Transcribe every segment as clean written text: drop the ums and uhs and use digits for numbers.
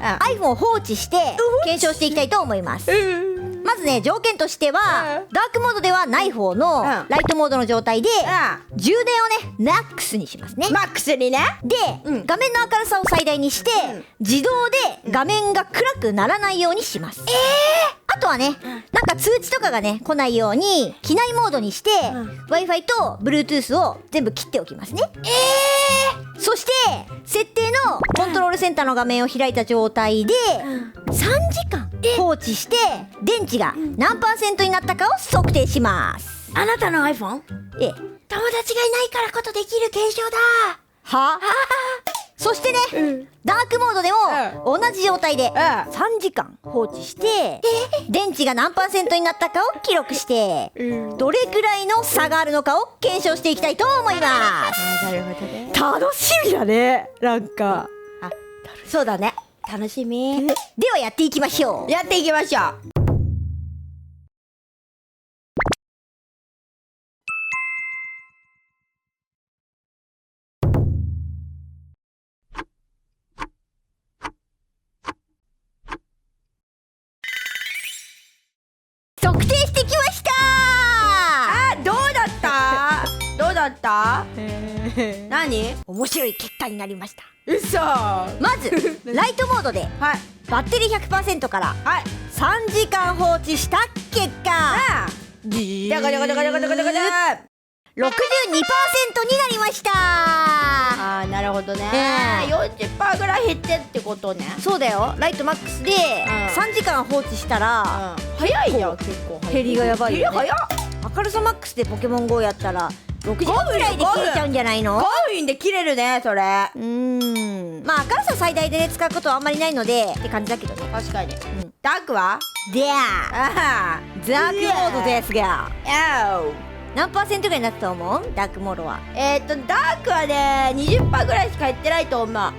は iPhone を放置して検証していきたいと思います。まずね、条件としてはダークモードではない方のライトモードの状態で充電をねマックスにしますね。マックスにね。で、画面の明るさを最大にして自動で画面が暗くならないようにします。あとはね、なんか通知とかがね来ないように機内モードにして Wi-Fi と Bluetooth を全部切っておきますね。そして設定のコントロールセンターの画面を開いた状態で3時間放置して電池が何%になったかを測定します。あなたの iPhone？ ええ、友達がいないからことできる検証だ。はそしてね、ダークモードでも同じ状態で3時間放置して電池が何%になったかを記録してどれくらいの差があるのかを検証していきたいと思います。なるほどね。楽しみだね。なんかそうだね。楽しみ。ではやっていきましょう。やっていきましょう。測定してきました。どうだったどうだった何？面白い結果になりました。嘘。まずライトモードではいバッテリー 100% からはい3時間放置した結果じゃがじゃがじゃがじゃがじゃがじゃがじゃ 62% になりました。あー、なるほどね。40% ぐらい減ってってことね。そうだよ。ライトマックスで3時間放置したら早いじゃん。結構早い。減りがやばいよね。減り早っ。明るさマックスでポケモン GO やったら6時間ぐらいで消えちゃうんじゃないの？5分で切れるね、それ。まあ明るさ最大でね使うことはあんまりないのでって感じだけどね。確かに。ダークは？であダークモードですがあ。何%ぐらいになったと思う？ダークモードは。ダークはね、20% ぐらいしか減ってないと思う。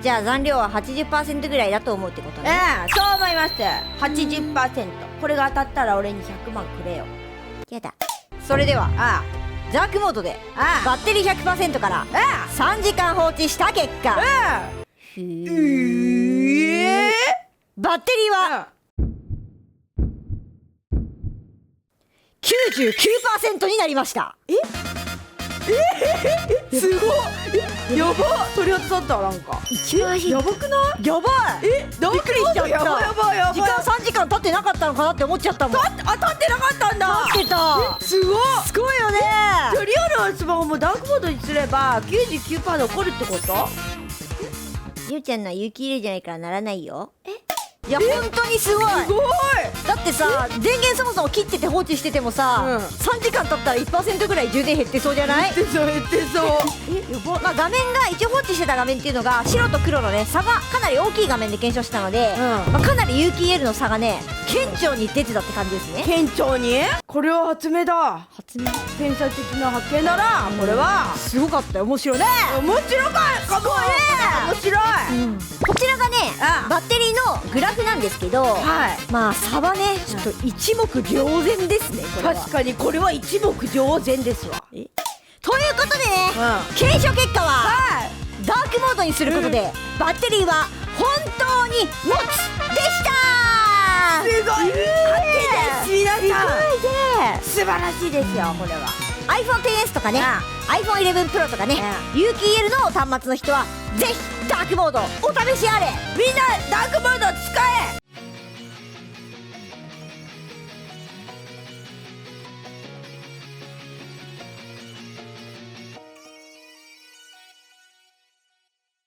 じゃあ残量は 80% ぐらいだと思うってことね。そう思います。80%。これが当たったら俺に100万くれよ。やだ。それではダークモードでバッテリー 100% から3時間放置した結果バッテリーは99% になりました。すごい。やば。取り外さったなんか。やばくない？やばい。びっくりしちゃった。やばいやばいやばい。時間3時間経ってなかったのかなって思っちゃったもん。経ってなかったんだ。経ってた。すごい。すごいよね。じゃあリアルなスマホもダークモードにすれば 99% 残るってこと？ゆうちゃんのは有機入れじゃないからならないよ。いや本当にすごい。すごい。だってさ、電源そもそも切ってて放置しててもさ、3時間経ったら 1% ぐらい充電減ってそうじゃない？減ってそう。やば。まあ画面が一応放置してた画面っていうのが白と黒のね差がかなり大きい画面で検証したので、まあ、かなり有機 EL の差がね顕著に出てたって感じですね。顕著に？これは発明だ。発明？天才的な発見だな。これはすごかったよ。面白いね。面白いかもね。面白い。こちらがねバッテリーのグラフなんですけど、まあ差はねちょっと一目瞭然ですね。これは確かにこれは一目瞭然ですわ。ということでね、検証結果はダークモードにすることでバッテリーは本当に持つでした。すごい。皆さんす素晴らしいですよ。これは iPhone XS とかね、iPhone 11 Pro とかね、有機 EL の端末の人はぜひダークモードお試しあれ。みんなダークモード使